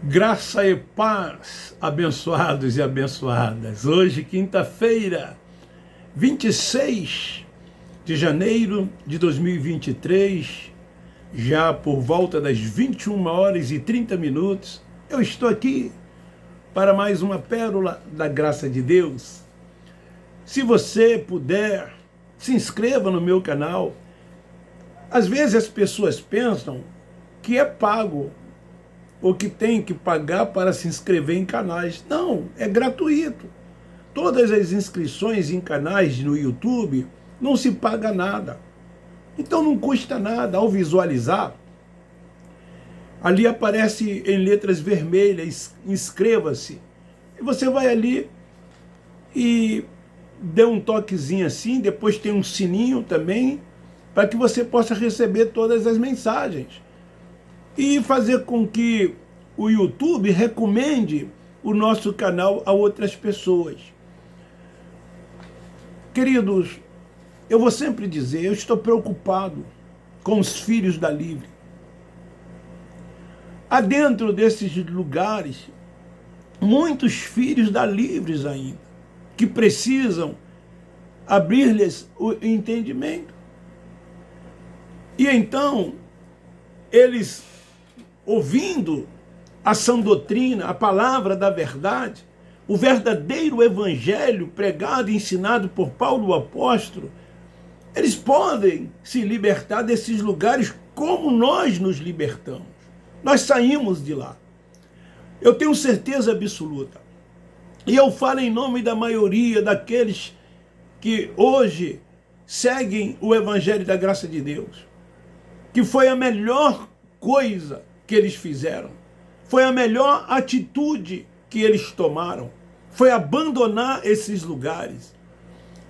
Graça e paz, abençoados e abençoadas. Hoje, quinta-feira, 26 de janeiro de 2023, já por volta das 21 horas e 30 minutos, eu estou aqui para mais uma pérola da graça de Deus. Se você puder, se inscreva no meu canal. Às vezes as pessoas pensam que é pago, ou que tem que pagar para se inscrever em canais. Não, é gratuito. Todas as inscrições em canais no YouTube não se paga nada. Então não custa nada. Ao visualizar, ali aparece em letras vermelhas, inscreva-se. E você vai ali e dê um toquezinho assim, depois tem um sininho também, para que você possa receber todas as mensagens. E fazer com que o YouTube recomende o nosso canal a outras pessoas. Queridos, eu vou sempre dizer, eu estou preocupado com os filhos da Livre. Há dentro desses lugares muitos filhos da Livres ainda, que precisam abrir-lhes o entendimento. E então, eles, ouvindo a sã doutrina, a palavra da verdade, o verdadeiro evangelho pregado e ensinado por Paulo o apóstolo, eles podem se libertar desses lugares como nós nos libertamos. Nós saímos de lá. Eu tenho certeza absoluta. E eu falo em nome da maioria daqueles que hoje seguem o evangelho da graça de Deus, que foi a melhor coisa que eles fizeram, foi a melhor atitude que eles tomaram, foi abandonar esses lugares.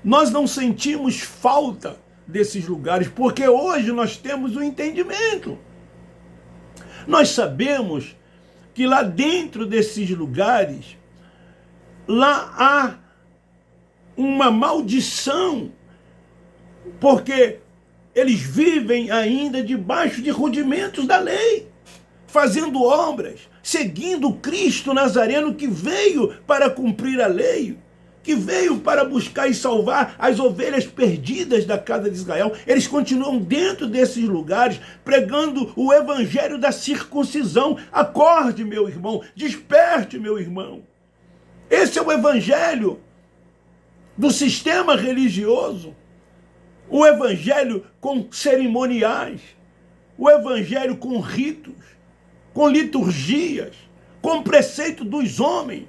Nós não sentimos falta desses lugares, porque hoje nós temos o entendimento. Nós sabemos que lá dentro desses lugares, lá há uma maldição, porque eles vivem ainda debaixo de rudimentos da lei, fazendo obras, seguindo Cristo Nazareno, que veio para cumprir a lei, que veio para buscar e salvar as ovelhas perdidas da casa de Israel. Eles continuam dentro desses lugares, pregando o evangelho da circuncisão. Acorde, meu irmão, desperte, meu irmão. Esse é o evangelho do sistema religioso, o evangelho com cerimoniais, o evangelho com ritos, com liturgias, com preceito dos homens,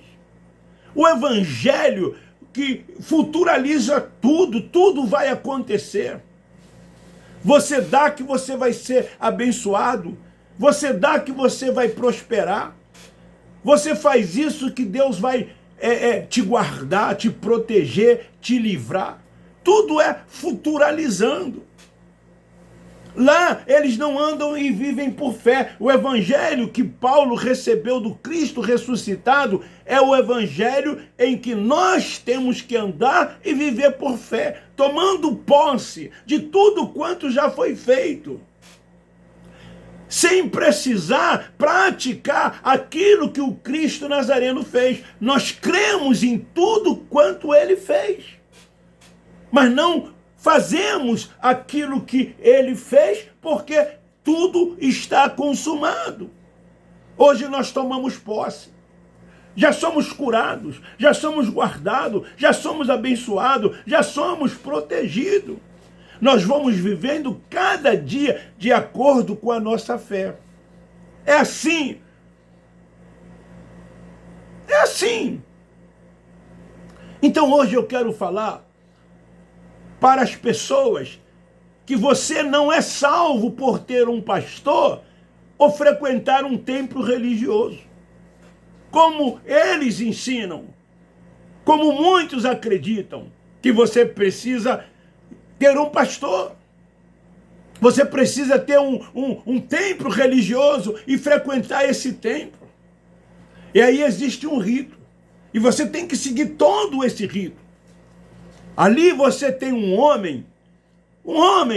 o evangelho que futuraliza tudo, tudo vai acontecer. Você dá que você vai ser abençoado, você dá que você vai prosperar, você faz isso que Deus vai te guardar, te proteger, te livrar. Tudo é futuralizando. Lá eles não andam e vivem por fé. O evangelho que Paulo recebeu do Cristo ressuscitado é o evangelho em que nós temos que andar e viver por fé, tomando posse de tudo quanto já foi feito, sem precisar praticar aquilo que o Cristo Nazareno fez. Nós cremos em tudo quanto ele fez, mas não fazemos aquilo que ele fez, porque tudo está consumado. Hoje nós tomamos posse. Já somos curados, já somos guardados, já somos abençoados, já somos protegidos. Nós vamos vivendo cada dia de acordo com a nossa fé. É assim. É assim. Então hoje eu quero falar para as pessoas que você não é salvo por ter um pastor ou frequentar um templo religioso, como eles ensinam, como muitos acreditam, que você precisa ter um pastor, você precisa ter um templo religioso e frequentar esse templo. E aí existe um rito, e você tem que seguir todo esse rito. Ali você tem um homem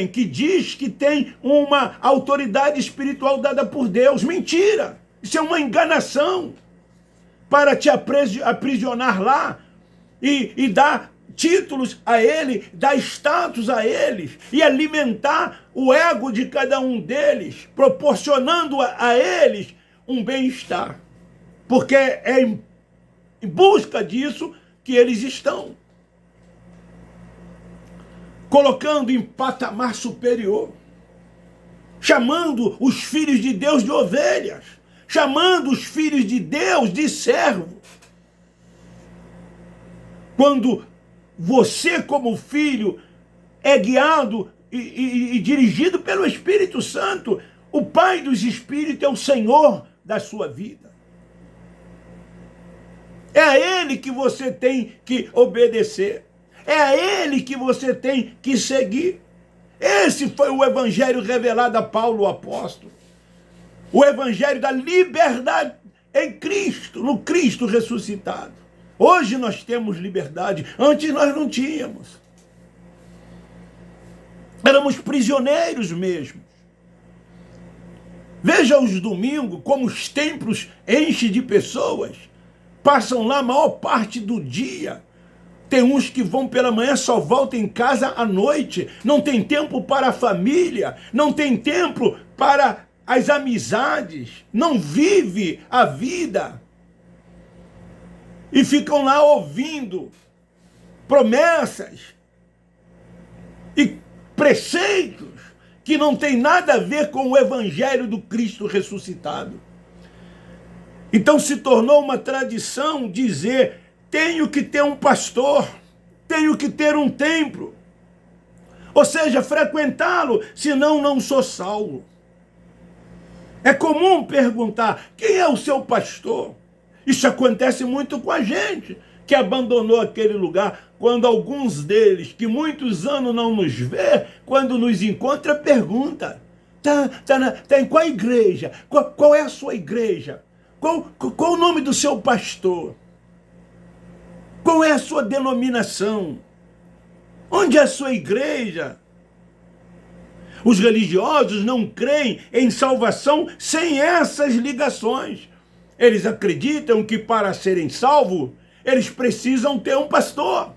que diz que tem uma autoridade espiritual dada por Deus. Mentira! Isso é uma enganação para te aprisionar lá e dar títulos a ele, dar status a eles e alimentar o ego de cada um deles, proporcionando a eles um bem-estar. Porque é em busca disso que eles estão. Colocando em patamar superior. Chamando os filhos de Deus de ovelhas. Chamando os filhos de Deus de servos. Quando você, como filho, é guiado e dirigido pelo Espírito Santo, o Pai dos Espíritos é o Senhor da sua vida. É a Ele que você tem que obedecer. É a Ele que você tem que seguir. Esse foi o evangelho revelado a Paulo, o apóstolo. O evangelho da liberdade em Cristo, no Cristo ressuscitado. Hoje nós temos liberdade, antes nós não tínhamos. Éramos prisioneiros mesmo. Veja os domingos, como os templos enchem de pessoas. Passam lá a maior parte do dia. Tem uns que vão pela manhã, só voltam em casa à noite. Não tem tempo para a família. Não tem tempo para as amizades. Não vive a vida. E ficam lá ouvindo promessas e preceitos que não tem nada a ver com o evangelho do Cristo ressuscitado. Então se tornou uma tradição dizer: tenho que ter um pastor, tenho que ter um templo. Ou seja, frequentá-lo, senão não sou salvo. É comum perguntar: quem é o seu pastor? Isso acontece muito com a gente, que abandonou aquele lugar, quando alguns deles, que muitos anos não nos vê, quando nos encontra, pergunta: tá em qual igreja? Qual é a sua igreja? Qual o nome do seu pastor? Qual é a sua denominação? Onde é a sua igreja? Os religiosos não creem em salvação sem essas ligações. Eles acreditam que para serem salvos, eles precisam ter um pastor,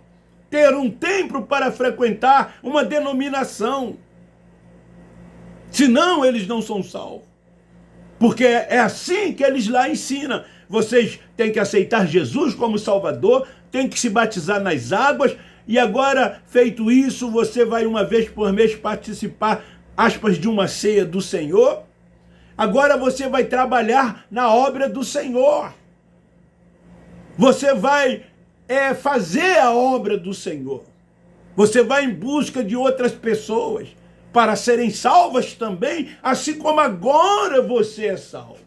ter um templo para frequentar, uma denominação. Senão eles não são salvos. Porque é assim que eles lá ensinam. Vocês têm que aceitar Jesus como Salvador, têm que se batizar nas águas, e agora, feito isso, você vai uma vez por mês participar, aspas, de uma ceia do Senhor. Agora você vai trabalhar na obra do Senhor. Você vai fazer a obra do Senhor. Você vai em busca de outras pessoas para serem salvas também, assim como agora você é salvo.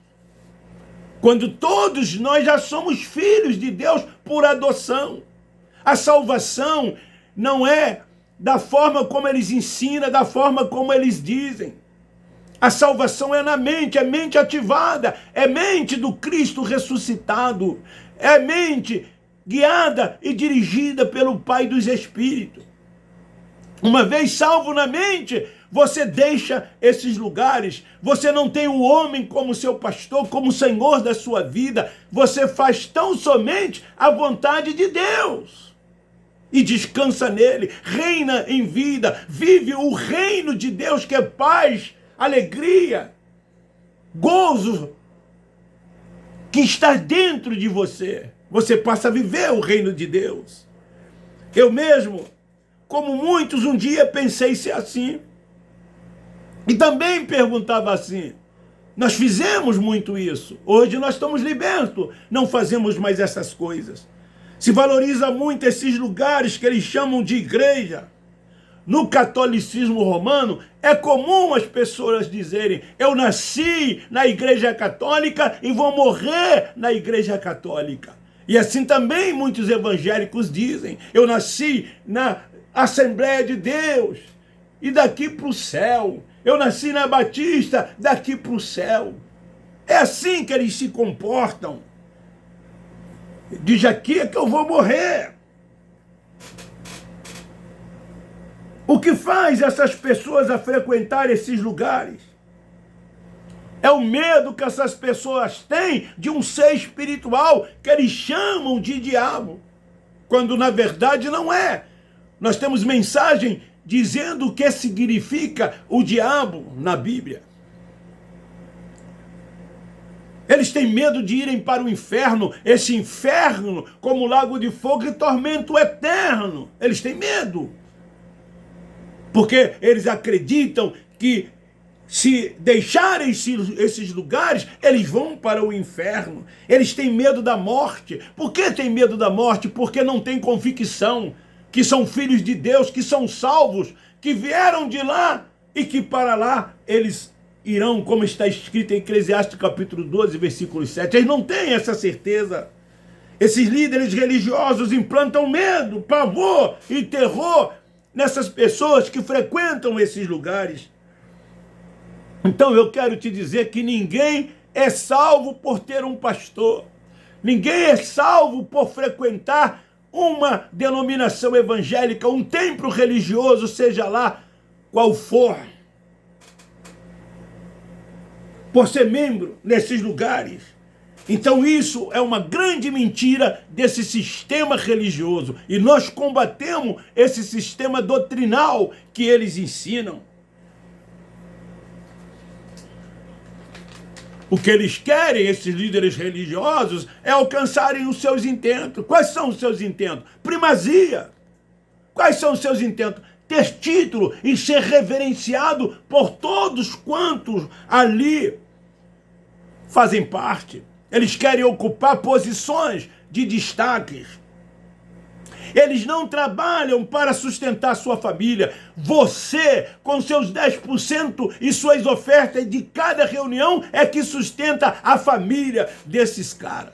Quando todos nós já somos filhos de Deus por adoção. A salvação não é da forma como eles ensinam, da forma como eles dizem. A salvação é na mente, é mente ativada, é mente do Cristo ressuscitado, é mente guiada e dirigida pelo Pai dos Espíritos. Uma vez salvo na mente, você deixa esses lugares, você não tem o homem como seu pastor, como senhor da sua vida, você faz tão somente a vontade de Deus. E descansa nele, reina em vida, vive o reino de Deus, que é paz, alegria, gozo, que está dentro de você. Você passa a viver o reino de Deus. Eu mesmo, como muitos, um dia pensei ser assim. E também perguntava assim. Nós fizemos muito isso. Hoje nós estamos libertos. Não fazemos mais essas coisas. Se valoriza muito esses lugares que eles chamam de igreja. No catolicismo romano, é comum as pessoas dizerem: eu nasci na igreja católica e vou morrer na igreja católica. E assim também muitos evangélicos dizem: eu nasci na Assembleia de Deus e daqui para o céu. Eu nasci na Batista, daqui para o céu. É assim que eles se comportam. Diz: aqui é que eu vou morrer. O que faz essas pessoas a frequentar esses lugares? É o medo que essas pessoas têm de um ser espiritual que eles chamam de diabo, quando na verdade não é. Nós temos mensagem dizendo o que significa o diabo na Bíblia. Eles têm medo de irem para o inferno, esse inferno como lago de fogo e tormento eterno. Eles têm medo. Porque eles acreditam que se deixarem esses lugares, eles vão para o inferno. Eles têm medo da morte. Por que têm medo da morte? Porque não têm convicção que são filhos de Deus, que são salvos, que vieram de lá e que para lá eles irão, como está escrito em Eclesiastes capítulo 12, versículo 7. Eles não têm essa certeza. Esses líderes religiosos implantam medo, pavor e terror nessas pessoas que frequentam esses lugares. Então eu quero te dizer que ninguém é salvo por ter um pastor. Ninguém é salvo por frequentar uma denominação evangélica, um templo religioso, seja lá qual for. Por ser membro nesses lugares. Então isso é uma grande mentira desse sistema religioso. E nós combatemos esse sistema doutrinal que eles ensinam. O que eles querem, esses líderes religiosos, é alcançarem os seus intentos. Quais são os seus intentos? Primazia. Quais são os seus intentos? Ter título e ser reverenciado por todos quantos ali fazem parte. Eles querem ocupar posições de destaques. Eles não trabalham para sustentar sua família. Você, com seus 10% e suas ofertas de cada reunião, é que sustenta a família desses caras.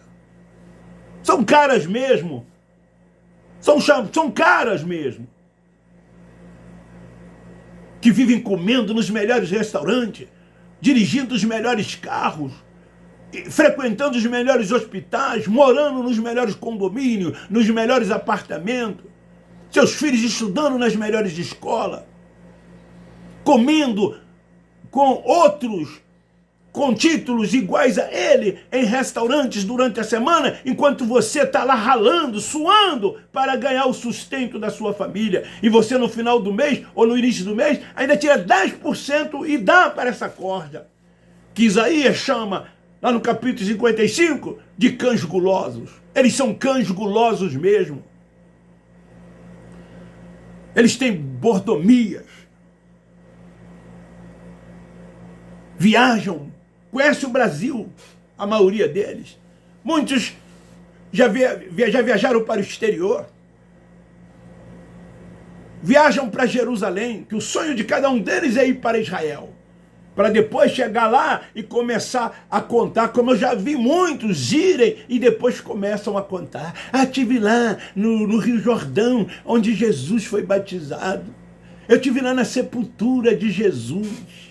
São caras mesmo. São caras mesmo. Que vivem comendo nos melhores restaurantes, dirigindo os melhores carros, frequentando os melhores hospitais, morando nos melhores condomínios, nos melhores apartamentos, seus filhos estudando nas melhores escolas, comendo com outros com títulos iguais a ele em restaurantes durante a semana, enquanto você está lá ralando, suando para ganhar o sustento da sua família. E você no final do mês ou no início do mês ainda tira 10% e dá para essa corda, que Isaías chama lá no capítulo 55, de cães gulosos. Eles são cães gulosos mesmo. Eles têm mordomias. Viajam, conhecem o Brasil, a maioria deles. Muitos já viajaram para o exterior. Viajam para Jerusalém, que o sonho de cada um deles é ir para Israel, para depois chegar lá e começar a contar, como eu já vi muitos irem e depois começam a contar. Estive lá no Rio Jordão, onde Jesus foi batizado. Eu estive lá na sepultura de Jesus.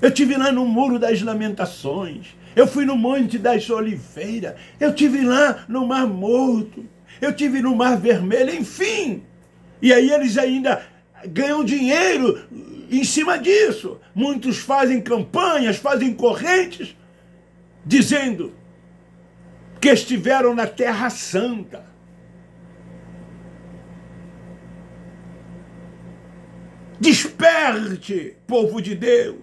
Eu estive lá no Muro das Lamentações. Eu fui no Monte das Oliveiras. Eu estive lá no Mar Morto. Eu estive no Mar Vermelho, enfim. E aí eles ainda ganham dinheiro em cima disso. Muitos fazem campanhas, fazem correntes, dizendo que estiveram na Terra Santa. Desperte, povo de Deus.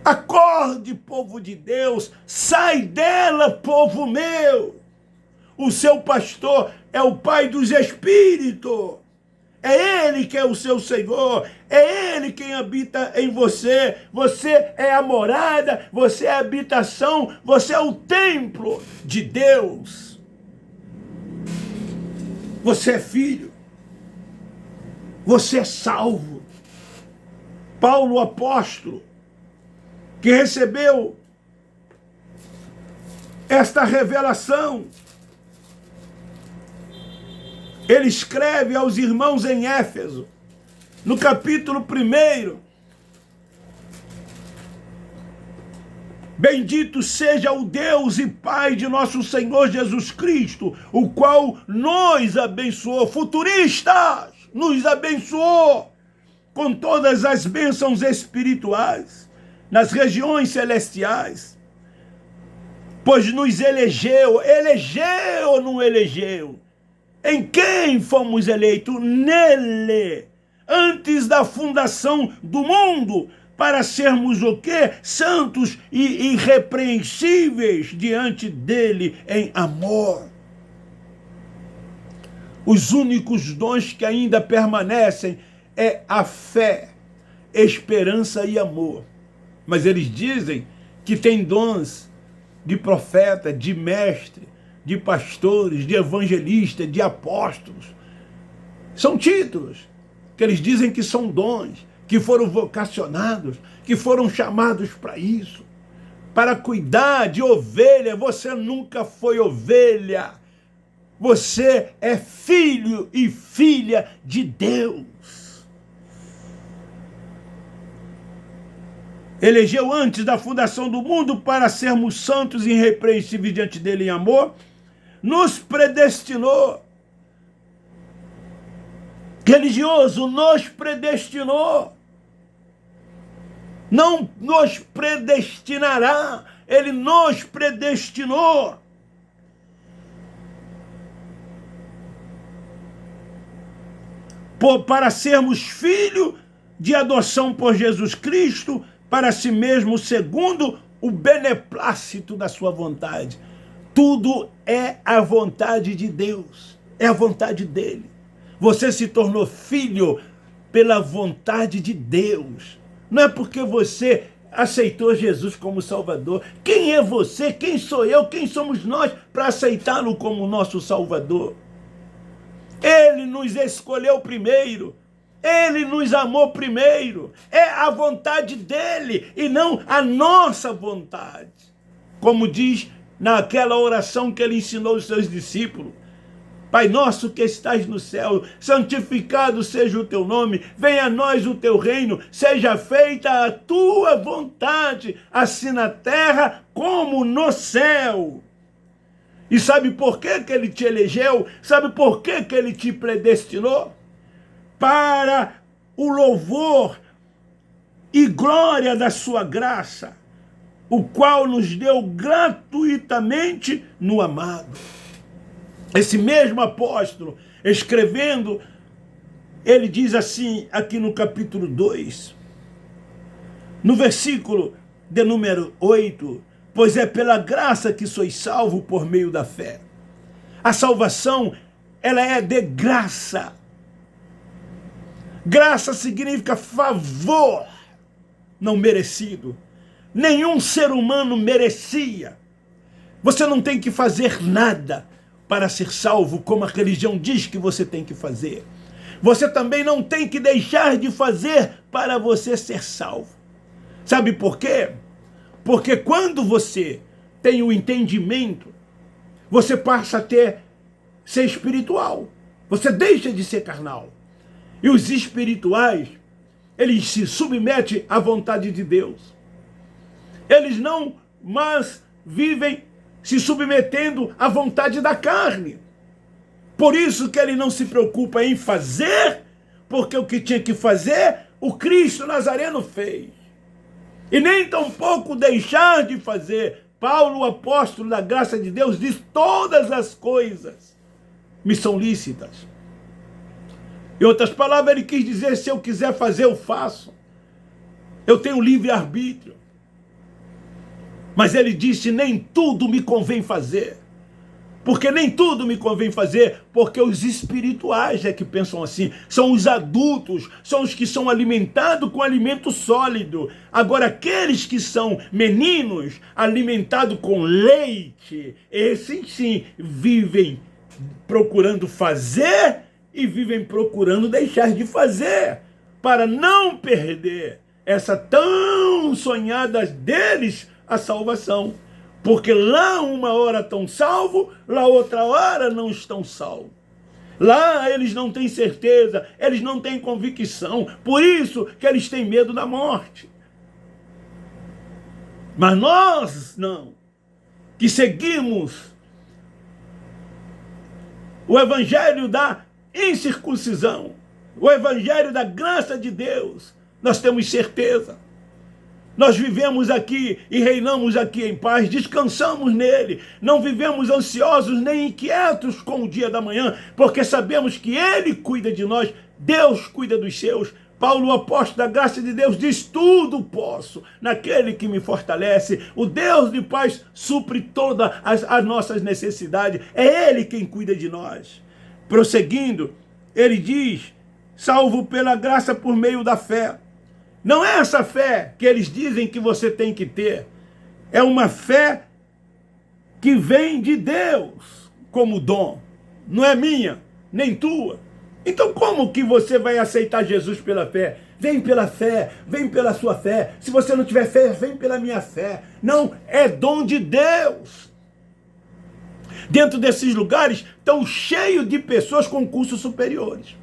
Acorde, povo de Deus. Sai dela, povo meu. O seu pastor é o Pai dos Espíritos. É Ele que é o seu Senhor, é Ele quem habita em você. Você é a morada, você é a habitação, você é o templo de Deus. Você é filho, você é salvo. Paulo, o apóstolo, que recebeu esta revelação, ele escreve aos irmãos em Éfeso, no capítulo 1. Bendito seja o Deus e Pai de nosso Senhor Jesus Cristo, o qual nos abençoou, futuristas, nos abençoou com todas as bênçãos espirituais nas regiões celestiais, pois nos elegeu. Elegeu ou não elegeu? Em quem fomos eleitos? Nele, antes da fundação do mundo, para sermos o quê? Santos e irrepreensíveis diante dele em amor. Os únicos dons que ainda permanecem é a fé, esperança e amor. Mas eles dizem que tem dons de profeta, de mestre, de pastores, de evangelista, de apóstolos. São títulos que eles dizem que são dons, que foram vocacionados, que foram chamados para isso, para cuidar de ovelha. Você nunca foi ovelha. Você é filho e filha de Deus. Elegeu antes da fundação do mundo para sermos santos e irrepreensíveis diante dele em amor. Nos predestinou. Religioso, nos predestinou. Não nos predestinará. Ele nos predestinou. Para sermos filhos de adoção por Jesus Cristo, para si mesmo, segundo o beneplácito da sua vontade. Tudo é a vontade de Deus, é a vontade dele. Você se tornou filho pela vontade de Deus. Não é porque você aceitou Jesus como Salvador. Quem é você? Quem sou eu? Quem somos nós para aceitá-lo como nosso Salvador? Ele nos escolheu primeiro. Ele nos amou primeiro. É a vontade dele e não a nossa vontade. Como diz naquela oração que ele ensinou aos seus discípulos. Pai nosso que estás no céu, santificado seja o teu nome, venha a nós o teu reino, seja feita a tua vontade, assim na terra como no céu. E sabe por que ele te elegeu? Sabe por que ele te predestinou? Para o louvor e glória da sua graça, o qual nos deu gratuitamente no amado. Esse mesmo apóstolo, escrevendo, ele diz assim, aqui no capítulo 2, no versículo de número 8, pois é pela graça que sois salvos por meio da fé. A salvação, ela é de graça. Graça significa favor não merecido. Nenhum ser humano merecia. Você não tem que fazer nada para ser salvo, como a religião diz que você tem que fazer. Você também não tem que deixar de fazer para você ser salvo. Sabe por quê? Porque quando você tem o entendimento, você passa a ser espiritual. Você deixa de ser carnal. E os espirituais, eles se submetem à vontade de Deus. Eles não mais vivem se submetendo à vontade da carne. Por isso que ele não se preocupa em fazer, porque o que tinha que fazer, o Cristo Nazareno fez. E nem tampouco deixar de fazer. Paulo, o apóstolo da graça de Deus, diz: todas as coisas me são lícitas. Em outras palavras, ele quis dizer: se eu quiser fazer, eu faço. Eu tenho livre-arbítrio. Mas ele disse: nem tudo me convém fazer. Porque nem tudo me convém fazer, porque os espirituais é que pensam assim. São os adultos, são os que são alimentados com alimento sólido. Agora, aqueles que são meninos, alimentados com leite, esses sim vivem procurando fazer e vivem procurando deixar de fazer, para não perder essa tão sonhada deles, a salvação. Porque lá uma hora estão salvos, lá outra hora não estão salvos. Lá eles não têm certeza, eles não têm convicção, por isso que eles têm medo da morte. Mas nós não, que seguimos o evangelho da incircuncisão, o evangelho da graça de Deus, nós temos certeza. Nós vivemos aqui e reinamos aqui em paz, descansamos nele. Não vivemos ansiosos nem inquietos com o dia da manhã, porque sabemos que ele cuida de nós, Deus cuida dos seus. Paulo, o apóstolo da graça de Deus, diz: tudo posso naquele que me fortalece. O Deus de paz supre todas as nossas necessidades. É ele quem cuida de nós. Prosseguindo, ele diz: salvo pela graça por meio da fé. Não é essa fé que eles dizem que você tem que ter. É uma fé que vem de Deus como dom. Não é minha, nem tua. Então como que você vai aceitar Jesus pela fé? Vem pela fé, vem pela sua fé. Se você não tiver fé, vem pela minha fé. Não, é dom de Deus. Dentro desses lugares estão cheios de pessoas com cursos superiores.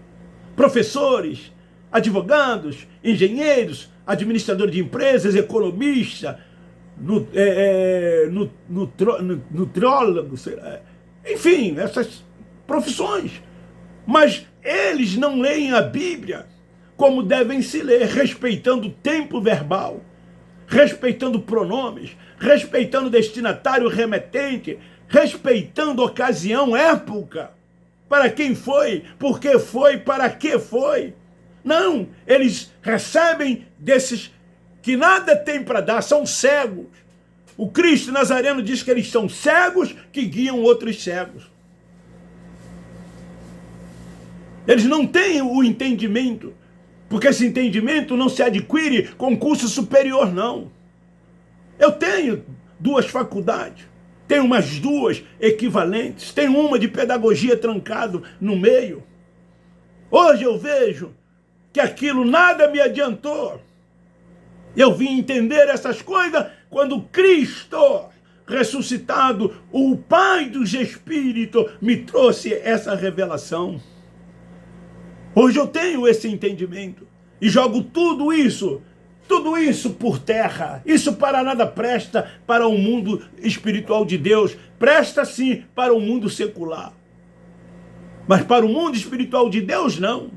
Professores, advogados, engenheiros, administradores de empresas, economistas, nutrólogos, enfim, essas profissões. Mas eles não leem a Bíblia como devem se ler, respeitando o tempo verbal, respeitando pronomes, respeitando destinatário remetente, respeitando ocasião, época, para quem foi, por que foi, para que foi. Não, eles recebem desses que nada tem para dar, são cegos. O Cristo Nazareno diz que eles são cegos que guiam outros cegos. Eles não têm o entendimento, porque esse entendimento não se adquire com curso superior, não. Eu tenho 2 faculdades, tenho umas 2 equivalentes, tenho uma de pedagogia trancado no meio. Hoje eu vejo que aquilo nada me adiantou. Eu vim entender essas coisas quando Cristo ressuscitado, o Pai dos Espíritos, me trouxe essa revelação. Hoje eu tenho esse entendimento e jogo tudo isso por terra. Isso para nada presta para o mundo espiritual de Deus. Presta sim para o mundo secular. Mas para o mundo espiritual de Deus, não.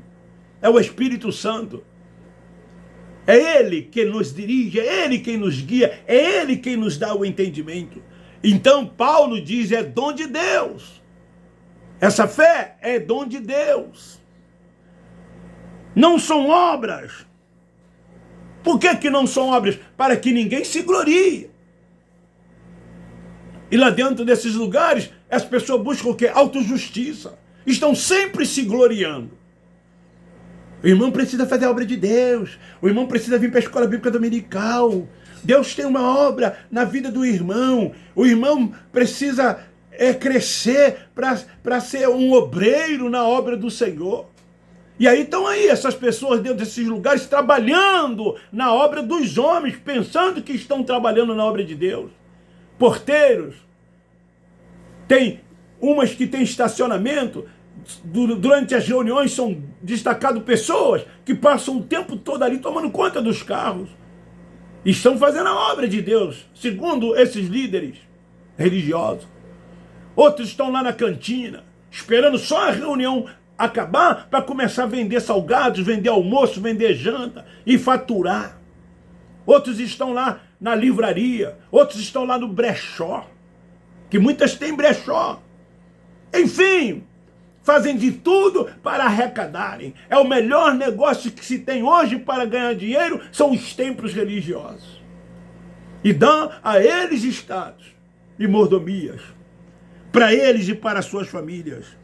É o Espírito Santo. É ele que nos dirige, é ele quem nos guia, é ele quem nos dá o entendimento. Então Paulo diz: é dom de Deus. Essa fé é dom de Deus. Não são obras. Por que não são obras? Para que ninguém se glorie. E lá dentro desses lugares, as pessoas buscam o quê? Autojustiça. Estão sempre se gloriando. O irmão precisa fazer a obra de Deus. O irmão precisa vir para a escola bíblica dominical. Deus tem uma obra na vida do irmão. O irmão precisa crescer para ser um obreiro na obra do Senhor. E aí estão aí essas pessoas dentro desses lugares trabalhando na obra dos homens, pensando que estão trabalhando na obra de Deus. Porteiros. Tem umas que têm estacionamento. Durante as reuniões são destacadas pessoas que passam o tempo todo ali tomando conta dos carros. Estão fazendo a obra de Deus, segundo esses líderes religiosos. Outros estão lá na cantina, esperando só a reunião acabar para começar a vender salgados, vender almoço, vender janta e faturar. Outros estão lá na livraria, outros estão lá no brechó, que muitas têm brechó. Enfim, fazem de tudo para arrecadarem. É o melhor negócio que se tem hoje para ganhar dinheiro, são os templos religiosos. E dão a eles status e mordomias, para eles e para suas famílias.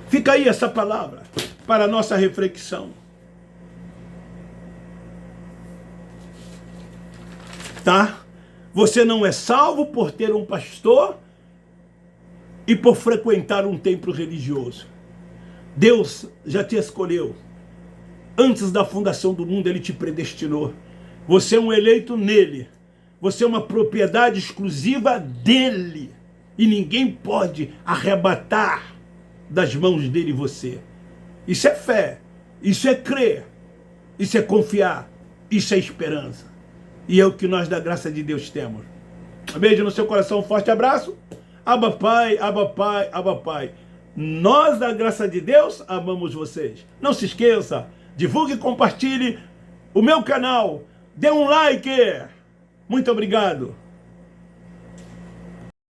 Fica aí essa palavra para a nossa reflexão. Tá? Você não é salvo por ter um pastor e por frequentar um templo religioso. Deus já te escolheu. Antes da fundação do mundo, Ele te predestinou. Você é um eleito nele. Você é uma propriedade exclusiva dele. E ninguém pode arrebatar das mãos dele você. Isso é fé. Isso é crer. Isso é confiar. Isso é esperança. E é o que nós da graça de Deus temos. Um beijo no seu coração, um forte abraço. Abba Pai, Abba Pai, Abba Pai. Nós da graça de Deus amamos vocês. Não se esqueça, divulgue e compartilhe o meu canal, dê um like. Muito obrigado.